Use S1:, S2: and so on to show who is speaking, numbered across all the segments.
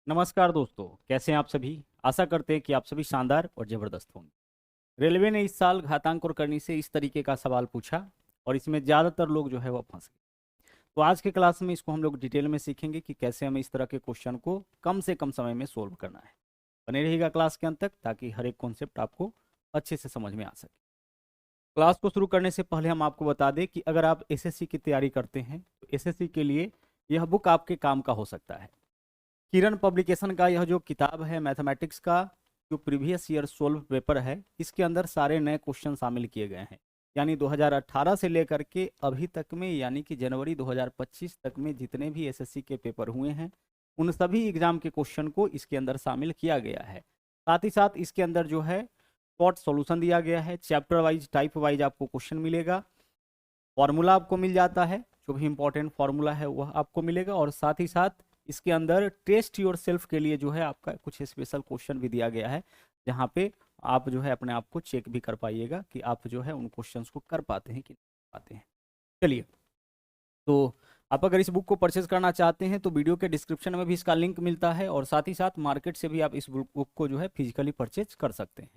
S1: नमस्कार दोस्तों, कैसे हैं आप सभी। आशा करते हैं कि आप सभी शानदार और ज़बरदस्त होंगे। रेलवे ने इस साल घातांक और करनी से इस तरीके का सवाल पूछा और इसमें ज़्यादातर लोग जो है वो फंस गए। तो आज के क्लास में इसको हम लोग डिटेल में सीखेंगे कि कैसे हमें इस तरह के क्वेश्चन को कम से कम समय में सोल्व करना है। बने रहिएगा क्लास के अंत तक ताकि हर एक कॉन्सेप्ट आपको अच्छे से समझ में आ सके। क्लास को शुरू करने से पहले हम आपको बता दें कि अगर आप एसएससी की तैयारी करते हैं तो एसएससी के लिए यह बुक आपके काम का हो सकता है। किरण पब्लिकेशन का यह जो किताब है मैथमेटिक्स का, जो प्रीवियस ईयर सोल्व पेपर है, इसके अंदर सारे नए क्वेश्चन शामिल किए गए हैं। यानी 2018 से लेकर के अभी तक में, यानी कि जनवरी 2025 तक में जितने भी एसएससी के पेपर हुए हैं उन सभी एग्जाम के क्वेश्चन को इसके अंदर शामिल किया गया है। साथ ही साथ इसके अंदर जो है शॉर्ट सॉल्यूशन दिया गया है, चैप्टर वाइज टाइप वाइज आपको क्वेश्चन मिलेगा, फॉर्मूला आपको मिल जाता है, जो भी इंपॉर्टेंट फॉर्मूला है वह आपको मिलेगा, और साथ ही साथ इसके अंदर टेस्ट योर सेल्फ के लिए जो है आपका कुछ स्पेशल क्वेश्चन भी दिया गया है, जहाँ पे आप जो है अपने आप को चेक भी कर पाइएगा कि आप जो है उन क्वेश्चंस को कर पाते हैं कि नहीं पाते हैं। चलिए, तो आप अगर इस बुक को परचेज करना चाहते हैं तो वीडियो के डिस्क्रिप्शन में भी इसका लिंक मिलता है, और साथ ही साथ मार्केट से भी आप इस बुक को जो है फिजिकली परचेज कर सकते हैं।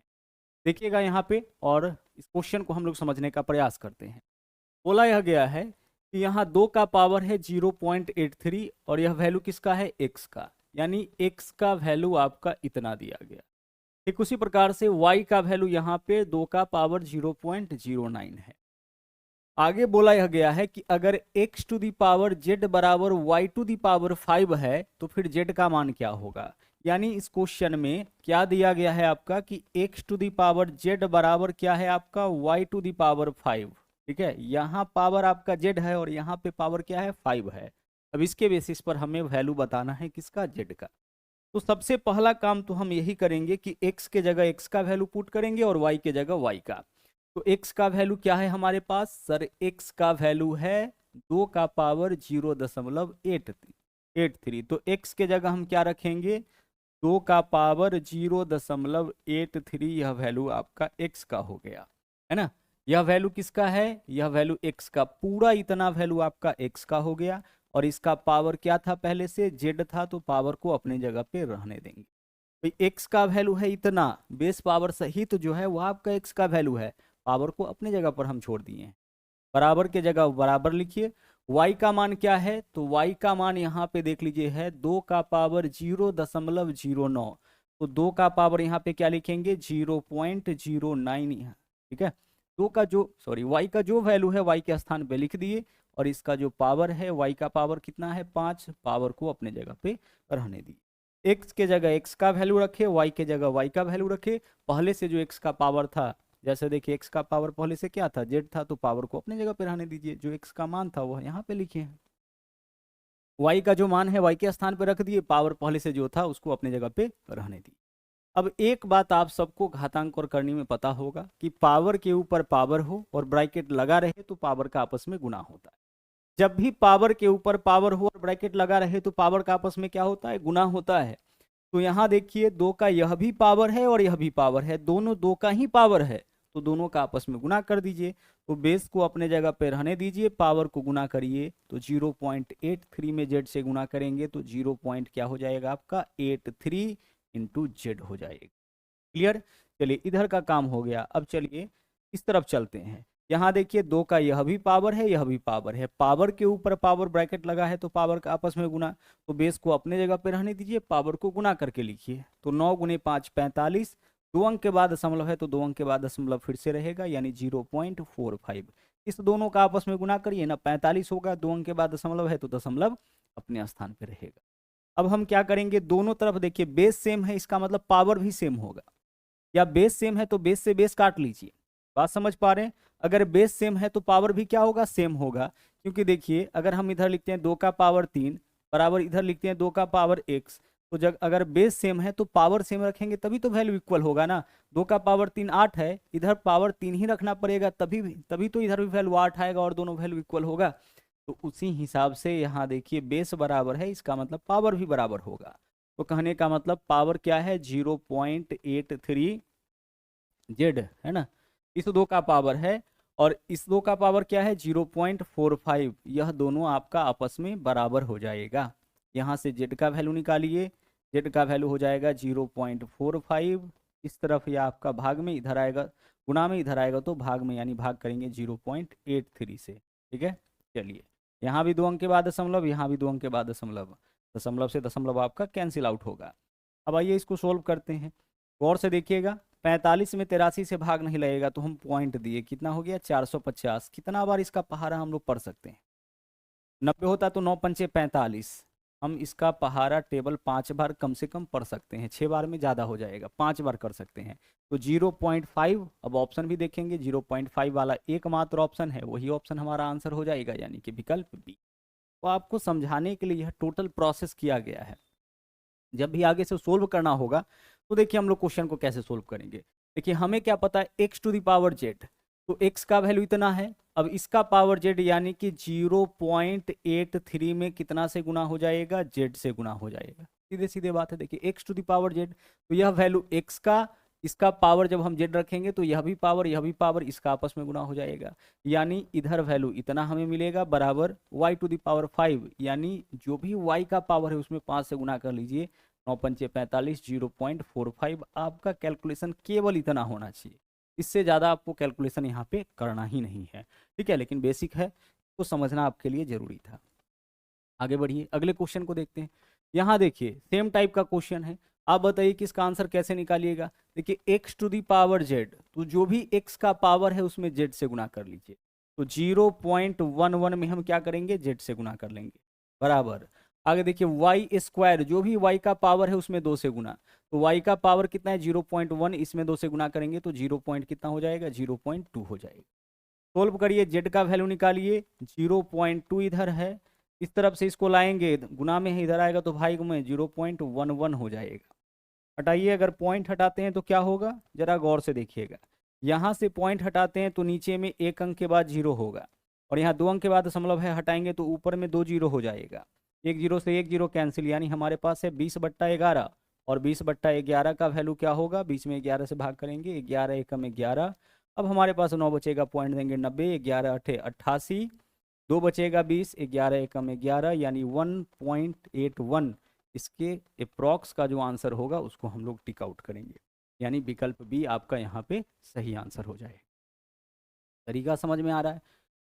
S1: देखिएगा यहाँ पे, और इस क्वेश्चन को हम लोग समझने का प्रयास करते हैं। बोला यह गया है कि यहाँ 2 का पावर है 0.83 और यह वैल्यू किसका है, x का, यानी x का वैल्यू आपका इतना दिया गया। ठीक उसी प्रकार से y का वैल्यू यहाँ पे 2 का पावर 0.09 है। आगे बोला यह गया है कि अगर x to the power z बराबर y टू दी पावर 5 है तो फिर z का मान क्या होगा। यानी इस क्वेश्चन में क्या दिया गया है आपका कि x to the power z बराबर क्या है आपका y टू दी पावर 5। ठीक है, यहाँ पावर आपका z है और यहाँ पे पावर क्या है 5 है। अब इसके बेसिस पर हमें वैल्यू बताना है किसका, z का। तो सबसे पहला काम तो हम यही करेंगे कि x के जगह x का वैल्यू पुट करेंगे और y के जगह y का। तो x का वैल्यू क्या है हमारे पास, सर x का वैल्यू है 2 का पावर 0.83। तो x के जगह हम क्या रखेंगे, 2 का पावर 0.83, यह वैल्यू आपका x का हो गया, है ना। यह वैल्यू किसका है, यह वैल्यू x का, पूरा इतना वैल्यू आपका x का हो गया। और इसका पावर क्या था, पहले से z था, तो पावर को अपने जगह पे रहने देंगे। भाई x का वैल्यू है इतना, बेस पावर सहित जो है वो आपका x का वैल्यू है, पावर को अपने जगह पर हम छोड़ दिए हैं। बराबर के जगह बराबर लिखिए। y का मान क्या है, तो y का मान यहाँ पे देख लीजिए है 2 का पावर 0.09। तो 2 का पावर यहाँ पे क्या लिखेंगे, 0.09। ठीक है, दो का जो सॉरी y का जो वैल्यू है y के स्थान पे लिख दिए, और इसका जो पावर है y का पावर कितना है 5, पावर को अपने जगह पे रहने दिए। x के जगह x का वैल्यू रखे, y के जगह y का वैल्यू रखे। पहले से जो x का पावर था, जैसे देखिए x का पावर पहले से क्या था, z था, तो पावर को अपने जगह पे रहने दीजिए। जो x का मान था वह यहाँ पे लिखे हैं, y का जो मान है y के स्थान पे रख दिए, पावर पहले से जो था उसको अपने जगह पे रहने दिए। अब एक बात आप सबको घातांक और करनी में पता होगा कि पावर के ऊपर पावर हो और ब्रैकेट लगा रहे तो पावर का आपस में गुना होता है। जब भी पावर के ऊपर पावर हो और ब्रैकेट लगा रहे तो पावर का आपस में क्या होता है, गुना होता है। तो यहाँ देखिए 2 का यह भी पावर है और यह भी पावर है, दोनों 2 का ही पावर है, तो दोनों का आपस में गुना कर दीजिए। तो बेस को अपने जगह पे रहने दीजिए, पावर को गुना करिए, तो 0.83 में z से गुना करेंगे तो 0 पॉइंट क्या हो जाएगा आपका 83 इंटू जेड हो जाएगा। क्लियर। चलिए, इधर का काम हो गया। अब चलिए इस तरफ चलते हैं। यहाँ देखिए 2 का यह भी पावर है, यह भी पावर है, पावर के ऊपर पावर ब्रैकेट लगा है तो पावर का आपस में गुना। तो बेस को अपने जगह पे रहने दीजिए, पावर को गुना करके लिखिए। तो 9 गुने 5 45, 2 अंक के बाद दशमलव है तो 2 अंक के बाद दशमलव फिर से रहेगा, यानी 0.45। इस दोनों का आपस में गुना करिए ना, 45 होगा, 2 अंक के बाद दशमलव है तो दशमलव अपने स्थान पे रहेगा। अब हम क्या करेंगे, दोनों तरफ देखिए बेस सेम है, इसका मतलब पावर भी सेम होगा, या बेस सेम है तो बेस से बेस काट लीजिए। बात समझ पा रहे हैं, अगर बेस सेम है तो पावर भी क्या होगा, सेम होगा। क्योंकि देखिए अगर हम इधर लिखते हैं 2 का पावर 3 बराबर इधर लिखते हैं 2 का पावर x, तो जब अगर बेस सेम है तो पावर सेम रखेंगे तभी तो वैल्यू इक्वल होगा ना। 2 का पावर 3 8 है, इधर पावर 3 ही रखना पड़ेगा, तभी तभी तो इधर भी वैल्यू 8 आएगा और दोनों वैल्यू इक्वल होगा। तो उसी हिसाब से यहाँ देखिए बेस बराबर है, इसका मतलब पावर भी बराबर होगा। तो कहने का मतलब पावर क्या है, 0.83 जेड, है ना। इस 2 का पावर है और इस 2 का पावर क्या है 0.45, यह दोनों आपका आपस में बराबर हो जाएगा। यहाँ से जेड का वैल्यू निकालिए, जेड का वैल्यू हो जाएगा 0.45, इस तरफ या आपका भाग में इधर आएगा, गुना में इधर आएगा तो भाग में, यानी भाग करेंगे 0.83 से। ठीक है, चलिए यहाँ भी 2 अंक के बाद दशमलव, यहाँ भी 2 अंक के बाद दशमलव, दशमलव से दशमलव आपका कैंसिल आउट होगा। अब आइए इसको सोल्व करते हैं, गौर से देखिएगा। 45 में 83 से भाग नहीं लगेगा तो हम पॉइंट दिए, कितना हो गया 450। कितना बार इसका पहाड़ा हम लोग पढ़ सकते हैं? 90 होता तो 9 पंचे 45, हम इसका पहाड़ा टेबल 5 बार कम से कम पढ़ सकते हैं, 6 बार में ज़्यादा हो जाएगा, 5 बार कर सकते हैं। तो 0.5, अब ऑप्शन भी देखेंगे, 0.5 वाला एकमात्र ऑप्शन है, वही ऑप्शन हमारा आंसर हो जाएगा, यानी कि विकल्प बी। तो आपको समझाने के लिए यह टोटल प्रोसेस किया गया है। जब भी आगे से सोल्व करना होगा तो देखिए हम लोग क्वेश्चन को कैसे सोल्व करेंगे। देखिए हमें क्या पता है, x to the power Z, तो x का वैल्यू इतना है। अब इसका पावर z यानी कि 0.83 में कितना से गुना हो जाएगा, z से गुना हो जाएगा। सीधे सीधे बात है। देखिए x to the power z, तो यह वैल्यू x का, इसका पावर जब हम z रखेंगे तो यह भी पावर इसका आपस में गुना हो जाएगा, यानी इधर वैल्यू इतना हमें मिलेगा बराबर y टू द पावर 5, यानी जो भी y का पावर है उसमें 5 से गुना कर लीजिए, 9 पंचे 45, 0.45। आपका कैलकुलेशन केवल इतना होना चाहिए, इससे ज़्यादा आपको कैलकुलेशन यहाँ पे करना ही नहीं है। ठीक है, लेकिन बेसिक है तो समझना आपके लिए ज़रूरी था। आगे बढ़िए, अगले क्वेश्चन को देखते हैं। यहाँ देखिए सेम टाइप का क्वेश्चन है, आप बताइए कि इसका आंसर कैसे निकालिएगा। देखिए X to the power Z, तो जो भी एक्स का पावर है उसमें जेड से गुना कर लीजिए, तो 0.11 में हम क्या करेंगे, जेड से गुना कर लेंगे, बराबर। आगे देखिए वाई स्क्वायर, जो भी वाई का पावर है उसमें 2 से गुना, तो वाई का पावर कितना है 0.1, इसमें 2 से गुना करेंगे तो 0 पॉइंट कितना हो जाएगा, 0.2 हो जाएगा। सोल्व करिए, जेड का वैल्यू निकालिए, 0.2 इधर है, इस तरफ से इसको लाएंगे, गुना में है इधर आएगा तो भाई में 0.11 हो जाएगा। हटाइए, अगर पॉइंट हटाते हैं तो क्या होगा, जरा गौर से देखिएगा। यहाँ से पॉइंट हटाते हैं तो नीचे में 1 अंक के बाद 0 होगा, और यहाँ 2 अंक के बाद दशमलव है, हटाएंगे तो ऊपर में 2 0 हो जाएगा। 1 0 से 1 0 कैंसिल, यानी हमारे पास है 20/11, और 20/11 का वैल्यू क्या होगा, 20 में 11 से भाग करेंगे, 11 एकम 11। अब हमारे पास 9 बचेगा, पॉइंट देंगे 90, 11 अठे 88, 2 बचेगा 20, 11 एकम 11, यानी 1.81। इसके अप्रॉक्स का जो आंसर होगा उसको हम लोग टिक आउट करेंगे, यानी विकल्प बी आपका यहाँ पे सही आंसर हो जाए। तरीका समझ में आ रहा है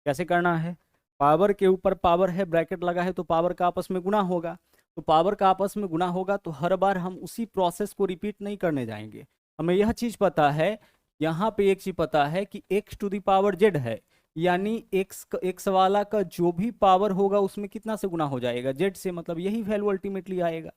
S1: कैसे करना है। पावर के ऊपर पावर है, ब्रैकेट लगा है, तो पावर का आपस में गुना होगा, तो पावर का आपस में गुना होगा तो हर बार हम उसी प्रोसेस को रिपीट नहीं करने जाएंगे। हमें यह चीज़ पता है, यहाँ पे एक चीज़ पता है कि x to the power z है, यानी x वाला का जो भी पावर होगा उसमें कितना से गुना हो जाएगा, z से, मतलब यही वैल्यू अल्टीमेटली आएगा।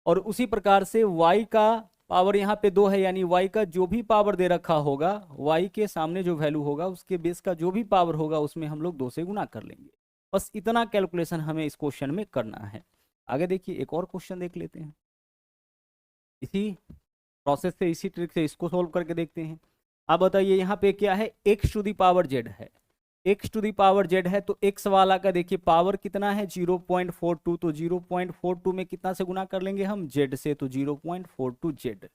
S1: और उसी प्रकार से y का पावर यहाँ पे 2 है, यानी y का जो भी पावर दे रखा होगा, y के सामने जो वैल्यू होगा उसके बेस का जो भी पावर होगा उसमें हम लोग 2 से गुना कर लेंगे। बस इतना कैलकुलेशन हमें इस क्वेश्चन में करना है। आगे देखिए एक और क्वेश्चन देख लेते हैं, इसी प्रोसेस से, इसी ट्रिक से इसको सोल्व करके देखते हैं। आप बताइए यहाँ पे क्या है, x to the power z है, x to the power z है, तो x वाला का देखिए पावर कितना है 0.42, तो 0.42 में कितना से गुना कर लेंगे हम, z से, तो 0.42 z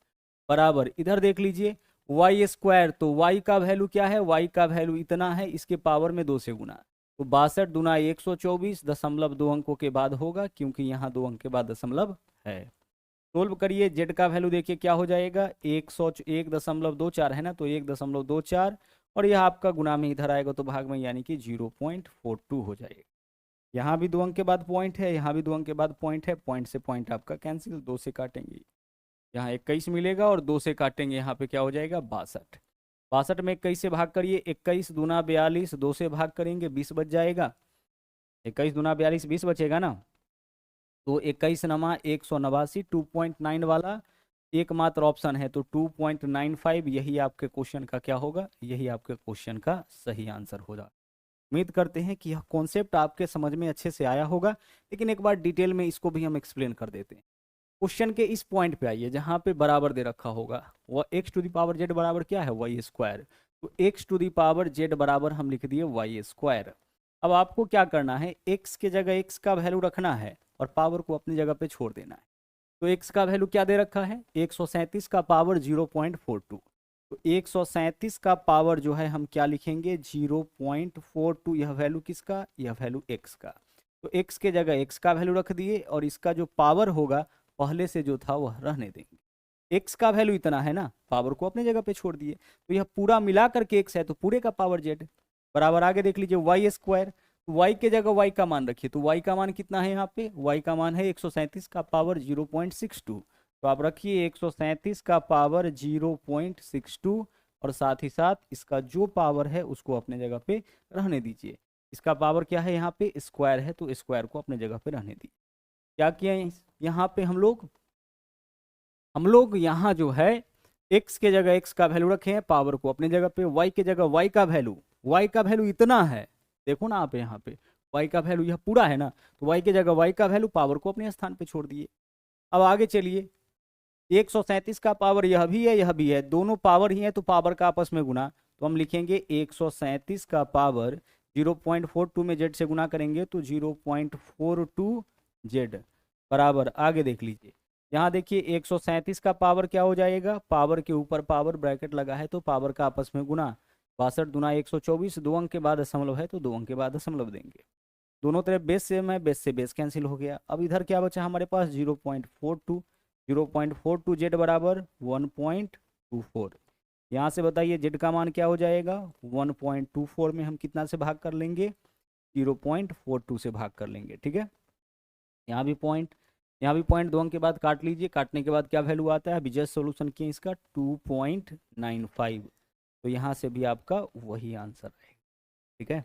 S1: बराबर। इधर देख लीजिए y स्क्वायर, तो y का वैल्यू क्या है, y का वैल्यू इतना है, इसके पावर में 2 से गुना, तो 62 दूना 124, दशमलव 2 अंकों के बाद होगा, क्योंकि यहाँ 2 अंक के बाद दशमलव है। सोल्व करिए, जेड का वैल्यू देखिए क्या हो जाएगा, 101.24 है ना, तो 1.24, और यह आपका गुना में इधर आएगा तो भाग में, यानी कि 0.42 हो जाएगा। यहाँ भी 2 अंक के बाद पॉइंट है, यहाँ भी 2 अंक के बाद पॉइंट है, पॉइंट से पॉइंट आपका कैंसिल, 2 से काटेंगे, यहाँ 21 मिलेगा, और 2 से काटेंगे, यहाँ पे क्या हो जाएगा 62। 62 में 21 से भाग करिए, 21 दूना 42, 2 से भाग करेंगे 20 बच जाएगा, 21 दूना 42 20 बचेगा ना, तो 21 नमा 189, 2.9 वाला एकमात्र ऑप्शन है, तो 2.95 यही आपके क्वेश्चन का क्या होगा, यही आपके क्वेश्चन का सही आंसर होगा। उम्मीद करते हैं कि यह कॉन्सेप्ट आपके समझ में अच्छे से आया होगा, लेकिन एक बार डिटेल में इसको भी हम एक्सप्लेन कर देते हैं। क्वेश्चन के इस पॉइंट पे आइए जहाँ पे बराबर दे रखा होगा, वह x to the power z बराबर क्या है, y स्क्वायर, तो x to the power z बराबर हम लिख दिए y स्क्वायर। अब आपको क्या करना है, x के जगह x का वैल्यू रखना है और पावर को अपनी जगह पे छोड़ देना है। तो x का वैल्यू क्या दे रखा है, 137 का पावर 0.42, तो 137 का पावर जो है हम क्या लिखेंगे 0.42, यह वैल्यू किसका, यह वैल्यू x का, तो x के जगह x का वैल्यू रख दिए, और इसका जो पावर होगा पहले से जो था वह रहने देंगे। एक्स का वैल्यू इतना है ना, पावर को अपने जगह पे छोड़ दिए, तो यह पूरा मिला करके एक्स है तो पूरे का पावर जेड बराबर। आगे देख लीजिए वाई स्क्वायर, वाई के जगह वाई का मान रखिए, तो वाई का मान कितना है यहाँ पे, वाई का मान है 137 का पावर 0.62, तो आप रखिए 137 का पावर 0.62 और साथ ही साथ इसका जो पावर है उसको अपने जगह पे रहने दीजिए। इसका पावर क्या है यहाँ पे, स्क्वायर है, तो स्क्वायर को अपने जगह पे रहने दीजिए। क्या किया यहाँ पे हम लोग यहाँ जो है x के जगह x का वैल्यू रखे हैं, पावर को अपने जगह पे, y के जगह y का वैल्यू इतना है, देखो ना आप यहाँ पे y का वैल्यू यह पूरा है ना, तो y के जगह y का वैल्यू, पावर को अपने स्थान पे छोड़ दिए। अब आगे चलिए, 137 का पावर यह भी है, दोनों पावर ही है तो पावर का आपस में गुना, तो हम लिखेंगे 137 का पावर 0.42 में z से गुना करेंगे तो 0.42 z बराबर। आगे देख लीजिए, यहाँ देखिए 137 का पावर क्या हो जाएगा, पावर के ऊपर पावर ब्रैकेट लगा है तो पावर का आपस में गुना, 62 दूना 124, 2 अंक के बाद दशमलव है तो 2 अंक के बाद दशमलव देंगे। दोनों तरफ बेस सेम है, बेस से बेस कैंसिल हो गया। अब इधर क्या बचा हमारे पास 0.42 जेड बराबर 1.24। यहाँ से बताइए जेड का मान क्या हो जाएगा, 1.24 में हम कितना से भाग कर लेंगे, 0.42 से भाग कर लेंगे। ठीक है, यहाँ भी पॉइंट 2 अंक के बाद काट लीजिए, काटने के बाद क्या वैल्यू आता है, अभी जस्ट सोल्यूशन किए इसका 2.95, तो यहाँ से भी आपका वही आंसर आएगा। ठीक है,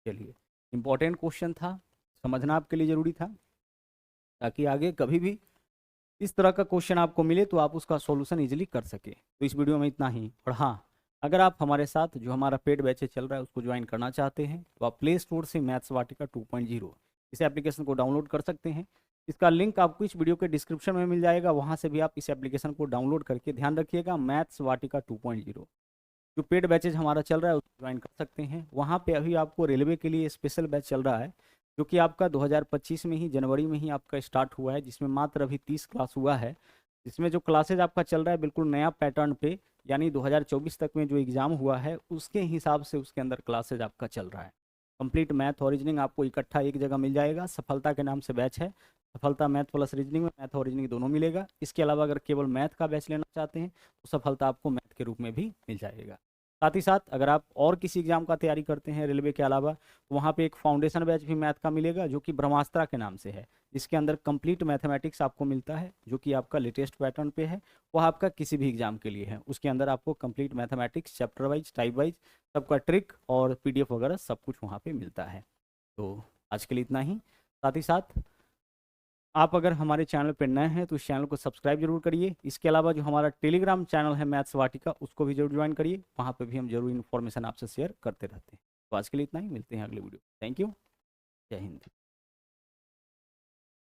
S1: चलिए, इंपॉर्टेंट क्वेश्चन था, समझना आपके लिए ज़रूरी था, ताकि आगे कभी भी इस तरह का क्वेश्चन आपको मिले तो आप उसका सॉल्यूशन इजीली कर सके। तो इस वीडियो में इतना ही। और हाँ, अगर आप हमारे साथ जो हमारा पेड बैच चल रहा है उसको ज्वाइन करना चाहते हैं तो आप प्ले स्टोर से मैथ्स वाटिका 2.0 इस एप्लीकेशन को डाउनलोड कर सकते हैं। इसका लिंक आपको इस वीडियो के डिस्क्रिप्शन में मिल जाएगा, वहाँ से भी आप इस एप्लीकेशन को डाउनलोड करके, ध्यान रखिएगा, मैथ्स वाटिका 2.0 जो पेड बैचेज हमारा चल रहा है उसको ज्वाइन कर सकते हैं। वहाँ पे अभी आपको रेलवे के लिए स्पेशल बैच चल रहा है जो कि आपका 2025 में ही जनवरी में ही आपका स्टार्ट हुआ है, जिसमें मात्र अभी 30 क्लास हुआ है। इसमें जो क्लासेज आपका चल रहा है बिल्कुल नया पैटर्न पे, यानी 2024 तक में जो एग्ज़ाम हुआ है उसके हिसाब से उसके अंदर क्लासेज आपका चल रहा है। कंप्लीट मैथ और रीजनिंग आपको इकट्ठा एक जगह मिल जाएगा। सफलता के नाम से बैच है, सफलता मैथ प्लस रीजनिंग में मैथ और रीजनिंग दोनों मिलेगा। इसके अलावा अगर केवल मैथ का बैच लेना चाहते हैं तो सफलता आपको मैथ के रूप में भी मिल जाएगा। साथ ही साथ अगर आप और किसी एग्जाम का तैयारी करते हैं रेलवे के अलावा, तो वहाँ पे एक फाउंडेशन बैच भी मैथ का मिलेगा जो कि ब्रह्मास्त्र के नाम से है, जिसके अंदर कंप्लीट मैथमेटिक्स आपको मिलता है, जो कि आपका लेटेस्ट पैटर्न पे है। वह आपका किसी भी एग्जाम के लिए है, उसके अंदर आपको complete mathematics chapter wise, type wise सबका ट्रिक और PDF वगैरह सब कुछ वहाँ पर मिलता है। तो आज के लिए इतना ही। साथ ही साथ आप अगर हमारे चैनल पर नए हैं तो इस चैनल को सब्सक्राइब जरूर करिए। इसके अलावा जो हमारा टेलीग्राम चैनल है मैथ्स वाटिका, उसको भी जरूर ज्वाइन करिए, वहाँ पे भी हम जरूर इन्फॉर्मेशन आपसे शेयर करते रहते हैं। तो आज के लिए इतना ही, मिलते हैं अगले वीडियो। थैंक यू, जय हिंद।